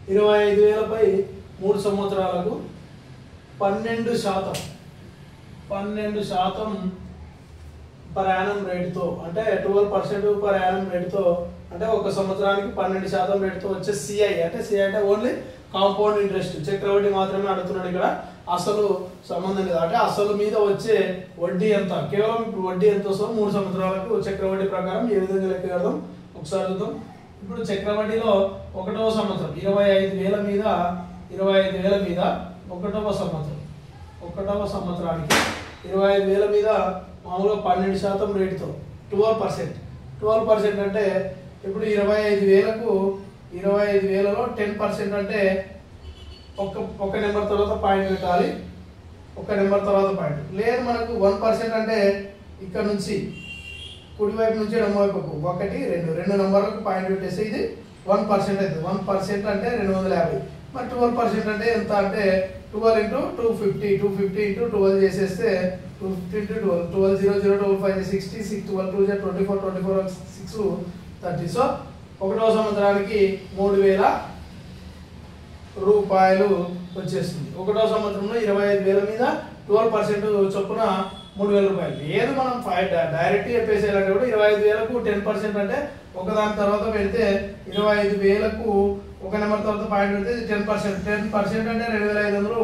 25,000పై 3 సంవత్సరాలకు 12% per annum రేటుతో అంటే 12% పర్ యానం రేటుతో అంటే ఒక సంవత్సరానికి 12% రేటుతో వచ్చే సిఐ అంటే సిఐ అంటే ఓన్లీ కాంపౌండ్ ఇంట్రెస్ట్ చక్రవడ్డీ మాత్రమే అడుగుతున్నాడు ఇక్కడ అసలు సంబంధం లేదు అంటే అసలు మీద వచ్చే వడ్డీ ఎంత కేవలం ఇప్పుడు వడ్డీ ఎంత వస్తుందో 3 సంవత్సరాలకు చక్రవడ్డీ ప్రకారం ఏ విధంగా లెక్క కడదాం ఒకసారి చూద్దాం ఇప్పుడు చక్రవడ్డీలో ఒకటవ సంవత్సరం 25,000 మీద 25,000 మీద ఒకటవ సంవత్సరానికి 25,000 మీద మామూలుగా 12% రేటుతో 12% అంటే ఇప్పుడు 25,000లో 10% అంటే ఒక నెంబర్ తర్వాత పాయింట్ పెట్టాలి ఒక నెంబర్ తర్వాత పాయింట్ లేదు మనకు 1% అంటే ఇక్కడ నుంచి కుడి వైపు నుంచి ఎడమ వైపుకు 1 2 నెంబర్లకు పాయింట్ పెట్టేస్తే ఇది 1% అవుతుంది 1% అంటే 250 మరి 12% అంటే ఎంత అంటే 12 into 250 into 12 చేసేస్తే 250 into 12 0 0 12 5 60 6 12 2 24 24 6 30 సో ఒకటవ సంవత్సరానికి 3,000 రూపాయలు వచ్చేస్తుంది ఒకటవ సంవత్సరంలో 25,000 మీద 12% చొప్పున 3,000 రూపాయలు లేదు మనం డైరెక్ట్ చెప్పేసేయాలంటే కూడా 25,000కు 10% అంటే ఒకదాని తర్వాత పెడితే 25,000కు ఒక నెంబర్ తర్వాత పాయింట్ పెడితే 10% అంటే 2,500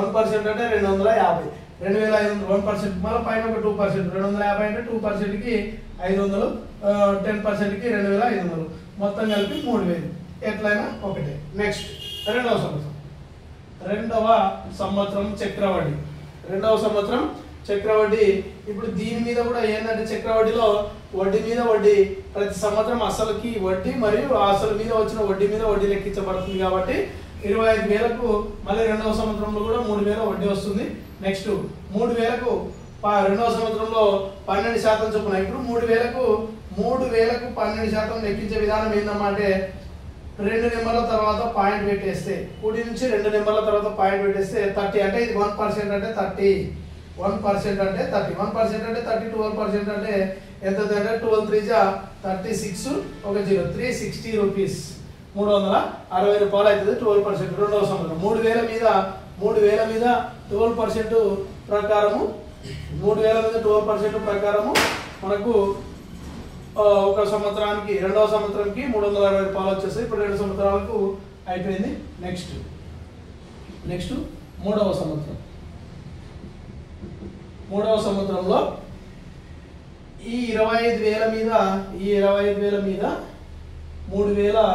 1% అంటే 250 2,500 1% మళ్ళీ పైన ఒక 2% 250 అంటే 2%కి 500 10%కి 2,500 మొత్తం కలిపి 3,000 ఎట్లయినా ఒకటే నెక్స్ట్ రెండవ సంవత్సరం చక్రవడ్డీ ఇప్పుడు దీని మీద కూడా ఏంటంటే చక్రవడ్డీలో వడ్డీ మీద వడ్డీ ప్రతి సంవత్సరం అసలుకి వడ్డీ మరియు అసలు మీద వచ్చిన వడ్డీ మీద వడ్డీ లెక్కించబడుతుంది కాబట్టి 25,000కు మళ్ళీ రెండవ సంవత్సరంలో కూడా 3,000 వడ్డీ వస్తుంది నెక్స్ట్ 3,000కు రెండవ సంవత్సరంలో 12% చొప్పున ఇప్పుడు 3,000కు 12% లెక్కించే విధానం ఏందమ్మా అంటే 2 నెంబర్ల తర్వాత పాయింట్ పెట్టేస్తే కుడి నుంచి 2 నెంబర్ల తర్వాత పాయింట్ పెట్టేస్తే 30 అంటే ఇది 1% అంటే 30 1% అంటే 30 1% అంటే 30 12% అంటే ఎంత అంటే 12 3 36 ఒక 0 360 రూపీస్ 360 రూపాయలు అవుతుంది 12% రెండవ సంవత్సరం 3,000 మీద 12% ప్రకారము 3,000 మీద 12% ప్రకారము మనకు ఒక సంవత్సరానికి రెండవ సంవత్సరానికి 360 రూపాయలు వచ్చేస్తాయి ఇప్పుడు 2 సంవత్సరాలకు అయిపోయింది నెక్స్ట్ మూడవ సంవత్సరంలో ఈ 25,000 మీద 3,000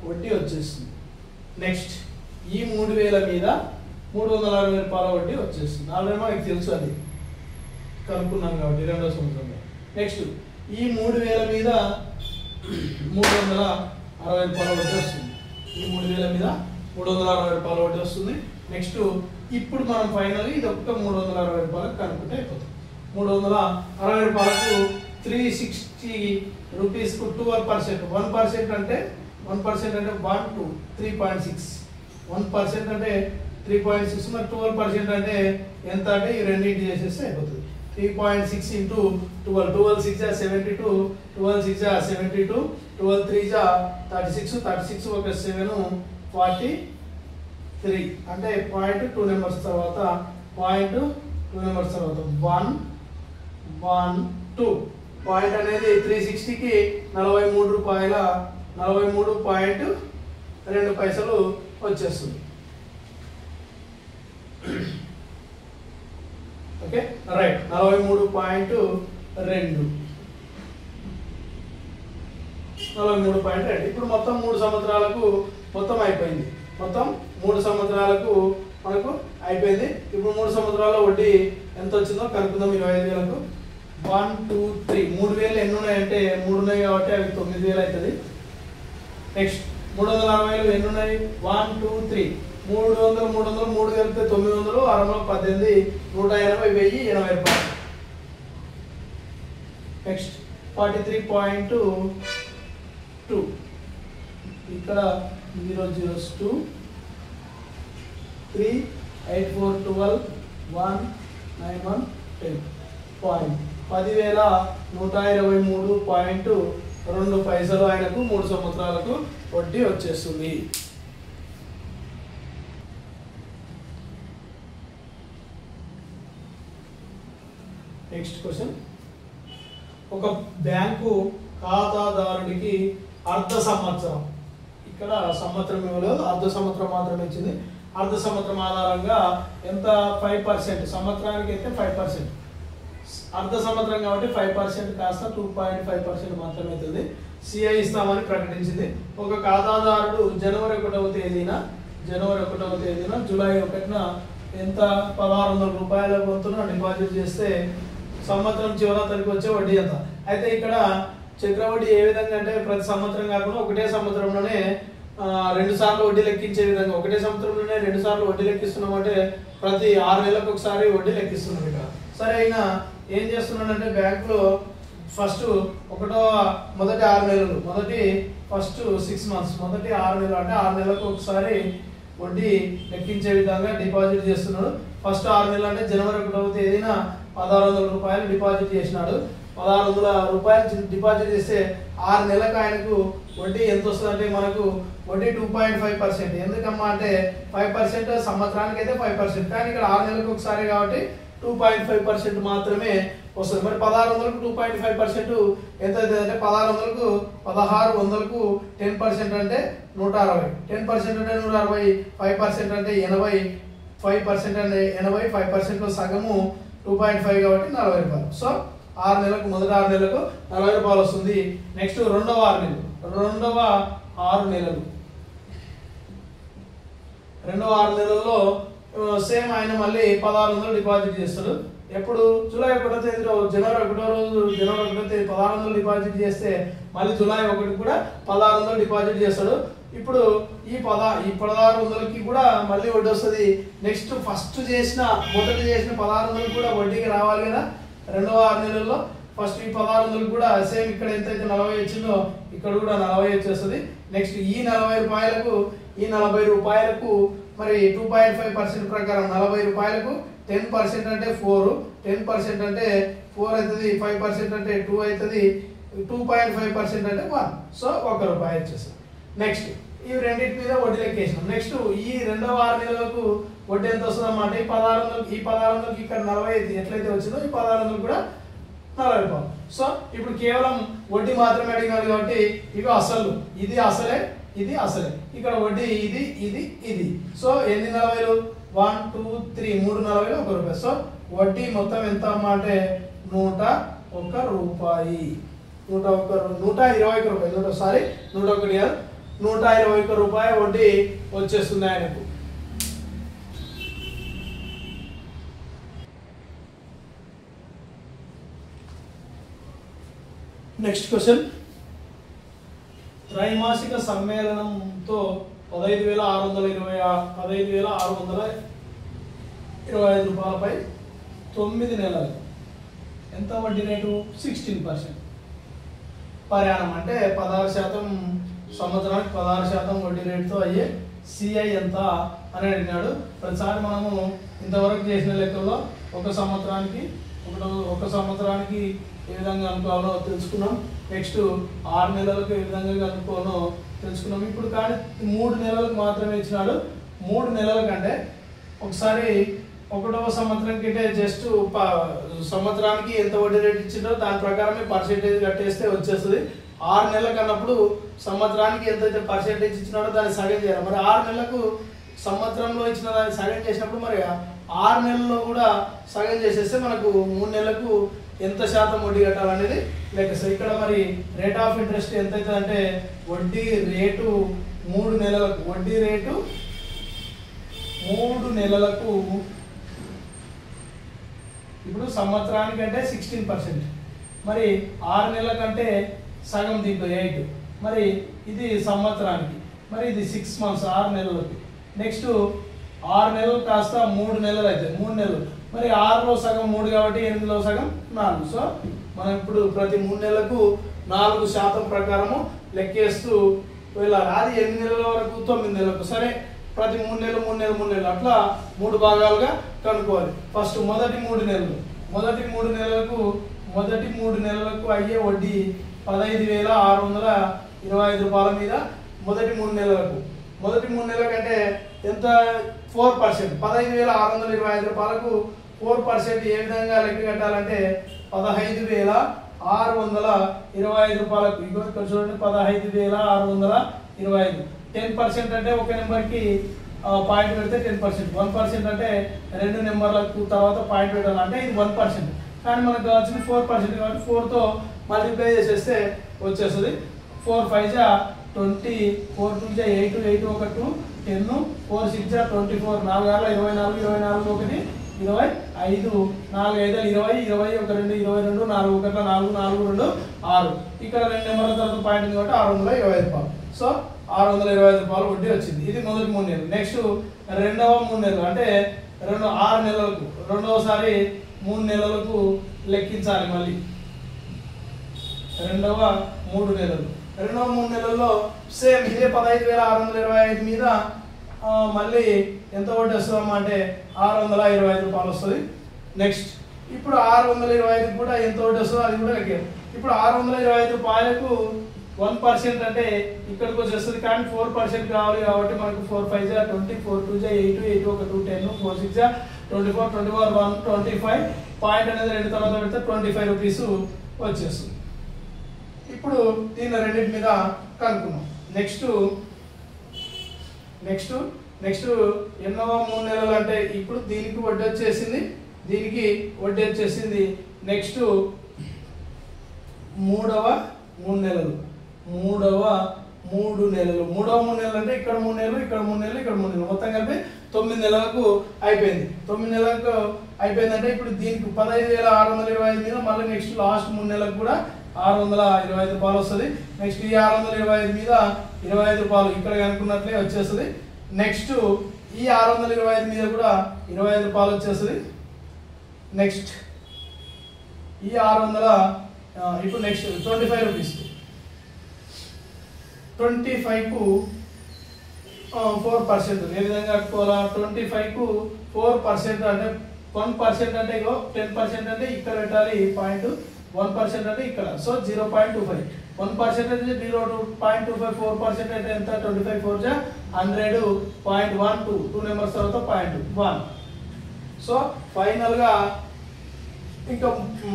వడ్డీ వచ్చేస్తుంది నెక్స్ట్ ఈ 3,000 మీద 360 రూపాయల వడ్డీ వచ్చేస్తుంది ఆల్రెడీ మనకి తెలుసు అది కనుక్కున్నాం కాబట్టి రెండవ సంవత్సరంలో నెక్స్ట్ ఈ 3,000 మీద 360 రూపాయల వడ్డీ వస్తుంది ఈ 3,000 మీద 360 రూపాయల వడ్డీ వస్తుంది నెక్స్ట్ ఇప్పుడు మనం ఫైనల్ ఇది ఒక్క 360 రూపాయలకు కనుక్కుంటే అయిపోతుంది 360 రూపాయలకు 360 రూపీస్కు 12% 1% అంటే 1% అంటే 1 2 3.6 1% అంటే 3.6 మరి 12% అంటే ఎంత అంటే ఈ రెండింటి చేసేస్తే అయిపోతుంది 3.6 into 12 6 72 12 6 72 12 3 36 ఒక 7 43 అంటే పాయింట్ 2 నెంబర్స్ తర్వాత 1 1 2 పాయింట్ అనేది 360కి 43 రూపాయల 43.2 పైసలు వచ్చేస్తుంది ఓకే రైట్ 43.2 ఇప్పుడు మొత్తం 3 సంవత్సరాలకు మొత్తం అయిపోయింది మొత్తం 3 సంవత్సరాలకు మనకు అయిపోయింది ఇప్పుడు 3 సంవత్సరాల వడ్డీ ఎంత వచ్చిందో కనుక్కుందాం 25,000కు 1 2 3 3,000 ఎన్ని ఉన్నాయంటే 3 ఉన్నాయి కాబట్టి అవి 9,000 అవుతుంది నెక్స్ట్ 360 ఎన్ని ఉన్నాయి 1 2 3 300 3 కలిపితే 900 618 180 1080 రూపాయలు నెక్స్ట్ 43.2 ఇక్కడ 0 zeros 2 3 8 4 12 1 9 1 10 పాయింట్ 10,123.2 పైసలు ఆయనకు 3 సంవత్సరాలకు వడ్డీ వచ్చేస్తుంది నెక్స్ట్ క్వశ్చన్, ఒక బ్యాంకు ఖాతాదారుడికి అర్ధ సంవత్సరం, ఇక్కడ సంవత్సరం ఇవ్వలేదు, అర్ధ సంవత్సరం మాత్రమే ఇచ్చింది. అర్ధ సంవత్సరం ఆధారంగా ఎంత 5%, సంవత్సరానికి అయితే 5%, అర్ధ సంవత్సరం కాబట్టి 5% కాస్త 2.5% మాత్రమే అవుతుంది. సిఐ ఇస్తామని ప్రకటించింది. ఒక ఖాతాదారుడు జనవరి 1వ తేదీన జూలై 1న ఎంత 1600 రూపాయల వంతున డిపాజిట్ చేస్తే సంవత్సరం చివరికి వచ్చే వడ్డీ ఎంత. అయితే ఇక్కడ చక్రవడ్డీ ఏ విధంగా అంటే ప్రతి సంవత్సరం కాకుండా ఒకటే సంవత్సరంలోనే 2 సార్లు వడ్డీ లెక్కించే విధంగా, ఒకటే సంవత్సరంలోనే 2 సార్లు వడ్డీ లెక్కిస్తున్నాం అంటే ప్రతి 6 నెలలకు ఒకసారి వడ్డీ లెక్కిస్తున్నాం. ఇక్కడ సరే అయినా ఏం చేస్తున్నాడంటే బ్యాంకులో ఫస్ట్ మొదటి 6 నెలలు, ఫస్ట్ 6 మంత్స్, మొదటి 6 నెలలు అంటే 6 నెలలకు ఒకసారి వడ్డీ లెక్కించే విధంగా డిపాజిట్ చేస్తున్నాడు. ఫస్ట్ 6 నెలలు అంటే జనవరి 1వ తేదీన 1600 రూపాయలు డిపాజిట్ చేసినాడు. 1600 రూపాయలు డిపాజిట్ చేస్తే 6 నెలలకు ఆయనకు వడ్డీ ఎంత వస్తుంది అంటే మనకు వడ్డీ 2.5%. ఎందుకమ్మా అంటే 5% సంవత్సరానికి అయితే 5%, కానీ ఇక్కడ 6 నెలలకు ఒకసారి కాబట్టి 2.5% మాత్రమే వస్తుంది. మరి 1600కు 2.5% ఎంత అవుతుంది అంటే 1600కు 1600కు 10% అంటే 160, 10% అంటే 160, 5% అంటే 80, 5% అంటే 80, 5% సగము 2.5 కాబట్టి 40 రూపాయలు. సో 6 నెలలకు, మొదటి 6 నెలలకు 40 రూపాయలు వస్తుంది. నెక్స్ట్ రెండవ 6 నెలలు, రెండవ 6 నెలల్లో సేమ్ ఆయన మళ్ళీ 1600 డిపాజిట్ చేస్తాడు. ఎప్పుడు జూలై 1వ తేదీ జనవరి 1వ తేదీ 1600 డిపాజిట్ చేస్తే మళ్ళీ జూలై 1 కూడా 1600 డిపాజిట్ చేస్తాడు. ఇప్పుడు ఈ 1600కి కూడా మళ్ళీ వడ్డీ వస్తుంది. నెక్స్ట్ మొదటి చేసిన 1600 కూడా వడ్డీకి రావాలి కదా. రెండవ 6 నెలల్లో ఫస్ట్ ఈ 1600 కూడా సేమ్ ఇక్కడ ఎంతైతే 40 వచ్చిందో ఇక్కడ కూడా 40 వచ్చేస్తుంది. నెక్స్ట్ ఈ 40 రూపాయలకు మరి 2.5% ప్రకారం 40 రూపాయలకు 10% అంటే 4, 10% అంటే 4 అవుతుంది, 5% అంటే 2 అవుతుంది, 2.5% అంటే 1. సో 1 రూపాయి వచ్చేస్తుంది. నెక్స్ట్ ఇవి రెండింటి మీద వడ్డీ లెక్కేసినాం. నెక్స్ట్ ఈ రెండవ 6 నెలలకు వడ్డీ ఎంత వస్తుంది అన్నమాట. ఈ 1600కి ఇక్కడ 40 ఎట్లయితే వచ్చిందో ఈ 1600 కూడా 40 రూపాయలు. సో ఇప్పుడు కేవలం వడ్డీ మాత్రమే అడిగినాడు కాబట్టి ఇవి అసలు, ఇది అసలే, ఇది అసలే, ఇక్కడ వడ్డీ ఇది. సో ఎన్ని 40లు? 1 2 3 3 40లు 1 రూపాయి. సో వడ్డీ మొత్తం ఎంత అమ్మా అంటే 101 రూపాయి, 121 రూపాయలు, సారీ 121 రూపాయలు వడ్డీ వచ్చేస్తుంది ఆయనకు. నెక్స్ట్ క్వశ్చన్, త్రైమాసిక సమ్మేళనంతో 15,625 రూపాయలపై 9 నెలలు ఎంత వడ్డీ రేటు? 16%. ప్రయాణం అంటే 16%, సంవత్సరానికి 16% వడ్డీ రేటుతో అయ్యే సిఐ ఎంత అని అడిగినాడు. ప్రతిసారి మనము ఇంతవరకు చేసిన లెక్కల్లో ఒక సంవత్సరానికి ఏ విధంగా అనుకోవాలో తెలుసుకున్నాం. నెక్స్ట్ 6 నెలలకు ఏ విధంగా అనుకోవాలో తెలుసుకున్నాం. ఇప్పుడు కానీ 3 నెలలకు మాత్రమే ఇచ్చినాడు. 3 నెలల కంటే ఒకసారి 1వ సంవత్సరం కంటే జస్ట్ సంవత్సరానికి ఎంత వడ్డీ రేట్ ఇచ్చిందో దాని ప్రకారమే పర్సెంటేజ్ కట్టేస్తే వచ్చేస్తుంది. 6 నెలలకు అన్నప్పుడు సంవత్సరానికి ఎంతైతే పర్సెంటేజ్ ఇచ్చినాడో దాన్ని సగం చేయాలి. మరి 6 నెలలకు సంవత్సరంలో ఇచ్చిన దాన్ని సగం చేసినప్పుడు మరి 6 నెలల్లో కూడా సగం చేసేస్తే మనకు 3 నెలలకు ఎంత శాతం వడ్డీ కట్టాలనేది లెక్కేస్తారు. ఇక్కడ మరి రేట్ ఆఫ్ ఇంట్రెస్ట్ ఎంత అవుతుంది అంటే వడ్డీ రేటు 3 నెలలకు, వడ్డీ రేటు 3 నెలలకు ఇప్పుడు సంవత్సరానికి అంటే 16%, మరి 6 నెలల కంటే సగం దీంట్లో 8, మరి ఇది సంవత్సరానికి, మరి ఇది 6 మంత్స్ 6 నెలలకి. నెక్స్ట్ 6 నెలలు కాస్త 3 నెలలు అయితే 3 నెలలు, మరి 6లో సగం 3 కాబట్టి 8లో సగం 4. సో మనం ఇప్పుడు ప్రతి 3 నెలలకు 4% ప్రకారము లెక్కేస్తూ వెళ్ళాలి. అది 8 నెలల వరకు 9 నెలలకు. సరే ప్రతి 3 నెలలు అట్లా 3 భాగాలుగా కనుక్కోవాలి. ఫస్ట్ మొదటి 3 నెలలకు అయ్యే వడ్డీ 15,625 రూపాయల మీద మొదటి 3 నెలలకు. మొదటి 3 నెలల కంటే ఎంత? 4%. 15,625 రూపాయలకు 4% ఏ విధంగా లెక్క కట్టాలంటే 15,625 రూపాయలకు. ఇక్కడ చూడండి 15,625. 10% అంటే ఒక నెంబర్కి పాయింట్ పెడితే 10%, 1% అంటే 2 నెంబర్లకు తర్వాత పాయింట్ పెట్టాలి, అంటే ఇది 1%. కానీ మనకు కావాల్సింది 4% కాబట్టి 4తో మల్టిప్లై చేసేస్తే వచ్చేస్తుంది. 4 5 జా 20, 4 2 జా 8, 8 1 2 10, 4 6 జా 24, 4 6 24, 24 1 25, 4 5 20, 20 1 2 22, 4 1 4 4 2 6. ఇక్కడ 2 నెంబర్ల తర్వాత పాయింట్ ఉంది కాబట్టి 625 రూపాయలు. సో 625 రూపాయలు వడ్డీ వచ్చింది. ఇది మొదటి 3 నెలలు. నెక్స్ట్ రెండవ 3 నెలలు అంటే 6 నెలలకు, రెండవసారి 3 నెలలకు లెక్కించాలి. మళ్ళీ రెండవ 3 నెలలు. రెండవ 3 నెలల్లో సేమ్ ఇదే 15,625 మీద మళ్ళీ ఎంత వడ్డీ వస్తుందమ్మా అంటే 625 రూపాయలు వస్తుంది. నెక్స్ట్ ఇప్పుడు 625 కూడా ఎంత వడ్డీ వస్తుందో అది కూడా లెక్కారు. ఇప్పుడు 625 రూపాయలకు 1% అంటే ఇక్కడికి వచ్చేస్తుంది, కానీ 4% కావాలి కాబట్టి మనకు 4 5 జా 20, 4 2 జా 8, 8 1 2 10, 4 6 జా 24, 24 1 25. పాయింట్ అనేది 2 తర్వాత పెడితే 25 రూపీస్ వచ్చేస్తుంది. ఇప్పుడు దీని రెండింటి మీద కనుక్కున్నాం. నెక్స్ట్ ఎన్నవ 3 నెలలు అంటే ఇప్పుడు దీనికి వడ్డీ వచ్చేసింది, దీనికి వడ్డీ వచ్చేసింది. నెక్స్ట్ మూడవ 3 నెలలు. మూడవ 3 నెలలు అంటే ఇక్కడ 3 నెలలు, ఇక్కడ 3 నెలలు, ఇక్కడ 3 నెలలు, మొత్తం కలిపి 9 నెలలకు అయిపోయింది. 9 నెలలకు అయిపోయిందంటే ఇప్పుడు దీనికి 15,625 మీద మళ్ళీ నెక్స్ట్ లాస్ట్ 3 నెలలకు కూడా 625 రూపాయలు వస్తుంది. నెక్స్ట్ ఈ 625 మీద 25 రూపాయలు ఇక్కడ కనుక్కున్నట్లే వచ్చేస్తుంది. నెక్స్ట్ ఈ 625 మీద కూడా 25 రూపాయలు వచ్చేస్తుంది. నెక్స్ట్ ఈ 600 ఇప్పుడు నెక్స్ట్ 25 రూపీస్. 25కు 4% ఏ విధంగా కట్టుకోవాలా? 25కు 4% అంటే 1% అంటే ఇగో 10% అంటే ఇక్కడ పెట్టాలి పాయింట్, 1% అంటే ఇక్కడ. సో 0.25. 1% అంటే 0.25, 4% అంటే ఎంత? 25 4 జా 100.12, 2 నెంబర్స్ తర్వాత పాయింట్ 1. సో ఫైనల్గా ఇంకా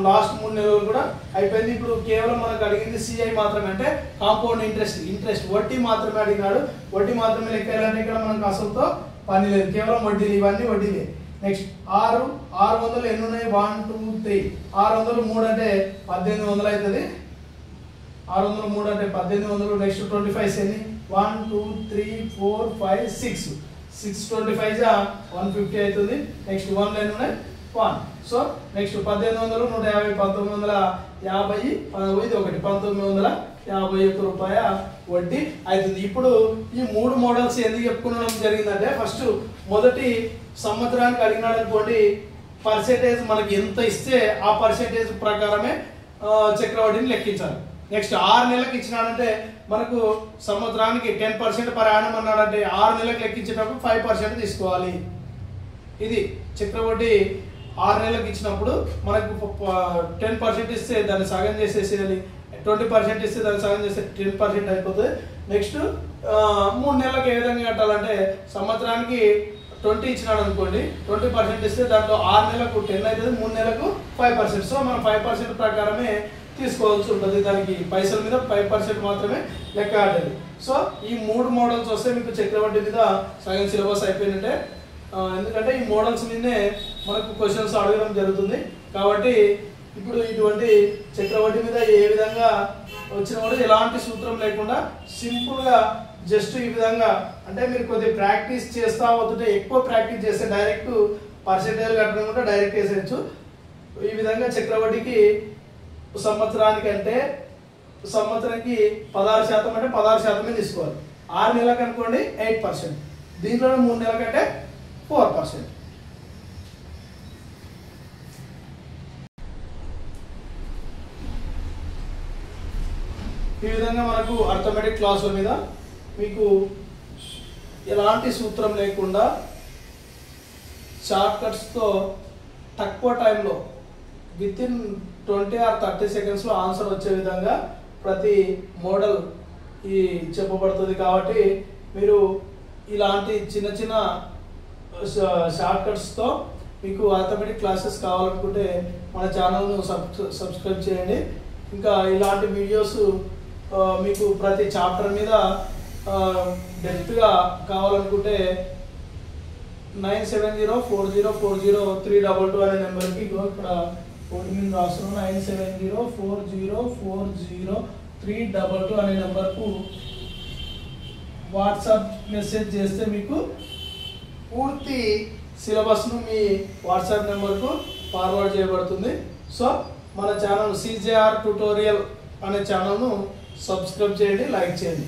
లాస్ట్ 3 నెలలు కూడా అయిపోయింది. ఇప్పుడు కేవలం మనకు అడిగింది సిఐ మాత్రమే, అంటే కాంపౌండ్ ఇంట్రెస్ట్ వడ్డీ మాత్రమే అడిగినాడు. వడ్డీ మాత్రమే లెక్కాలంటే ఇక్కడ మనకు అసలుతో పని లేదు, కేవలం వడ్డీలు, ఇవన్నీ వడ్డీలే. నెక్స్ట్ 600 ఎన్ని ఉన్నాయి? 1 2 3. 603 అంటే 1800 అవుతుంది. 603 అంటే 1800. నెక్స్ట్ 25 ఎన్ని? 1 2 3 4 5 6. 625 జా 150 అవుతుంది. నెక్స్ట్ 1 ఎన్ని ఉన్నాయి? 1. సో నెక్స్ట్ 1800, 150, 1950, ఇది ఒకటి 1951 రూపాయ వడ్డీ అవుతుంది. ఇప్పుడు ఈ 3 మోడల్స్ ఎందుకు చెప్పుకోవడం జరిగిందంటే, ఫస్ట్ మొదటి సంవత్సరానికి అడిగినాడు అనుకోండి, పర్సెంటేజ్ మనకి ఎంత ఇస్తే ఆ పర్సెంటేజ్ ప్రకారమే చక్రవడ్డీని లెక్కించాలి. నెక్స్ట్ 6 నెలలకు ఇచ్చినాడంటే మనకు సంవత్సరానికి 10% పర్ యానం అన్నాడంటే 6 నెలలకు లెక్కించేటప్పుడు 5% తీసుకోవాలి. ఇది చక్రవడ్డీ 6 నెలలకు ఇచ్చినప్పుడు మనకు 10% ఇస్తే దాన్ని సగం చేసేసేయాలి, 20% ఇస్తే దాన్ని సగం చేస్తే 10% అయిపోతుంది. నెక్స్ట్ 3 నెలలకు ఏ విధంగా కట్టాలంటే, సంవత్సరానికి 20 ఇచ్చినాడు అనుకోండి, 20% ఇస్తే దాంట్లో 6 నెలలకు 10 అవుతుంది, 3 నెలలకు 5%. సో మనం 5% ప్రకారమే తీసుకోవాల్సి ఉంటుంది. దానికి పైసల మీద 5% మాత్రమే లెక్క ఆడాలి. సో ఈ 3 మోడల్స్ వస్తే మీకు చక్రవడ్డీ మీద సగం సిలబస్ అయిపోయినట్టే. ఎందుకంటే ఈ మోడల్స్ మీదనే మనకు క్వశ్చన్స్ అడగడం జరుగుతుంది. కాబట్టి ఇప్పుడు ఇటువంటి చక్రవడ్డీ మీద ఏ విధంగా వచ్చిన కూడా ఎలాంటి సూత్రం లేకుండా సింపుల్గా జస్ట్ ఈ విధంగా, అంటే మీరు కొద్దిగా ప్రాక్టీస్ చేస్తూ అవుతుంటే, ఎక్కువ ప్రాక్టీస్ చేస్తే డైరెక్ట్ పర్సెంటేజ్ కట్టడం కూడా డైరెక్ట్ వేసేయచ్చు. ఈ విధంగా చక్రవడ్డీకి సంవత్సరానికి 16% అంటే 16% తీసుకోవాలి. 6 నెలలకు అనుకోండి 8%, దీంట్లో 3 నెలలకంటే 4%. ఈ విధంగా మనకు అర్థమెటిక్ క్లాసుల మీద మీకు ఎలాంటి సూత్రం లేకుండా షార్ట్ కట్స్తో తక్కువ టైంలో విత్ ఇన్ 20 or 30 సెకండ్స్లో ఆన్సర్ వచ్చే విధంగా ప్రతి మోడల్ ఈ చెప్పబడుతుంది. కాబట్టి మీరు ఇలాంటి చిన్న చిన్న షార్ట్ కట్స్తో మీకు ఆర్థమెటిక్ క్లాసెస్ కావాలనుకుంటే మన ఛానల్ను సబ్స్క్రైబ్ చేయండి. ఇంకా ఇలాంటి వీడియోస్ మీకు ప్రతి చాప్టర్ మీద డెప్త్గా కావాలనుకుంటే 9704040322 అనే నెంబర్కి ఇక్కడ బోర్డు మీద రాస్తున్నాం. 9704040322 అనే నెంబర్కు వాట్సాప్ మెసేజ్ చేస్తే మీకు పూర్తి సిలబస్ను మీ వాట్సాప్ నెంబర్కు ఫార్వర్డ్ చేయబడుతుంది. సో మన ఛానల్ CJR ట్యుటోరియల్ అనే ఛానల్ను సబ్స్క్రైబ్ చేయండి, లైక్ చేయండి.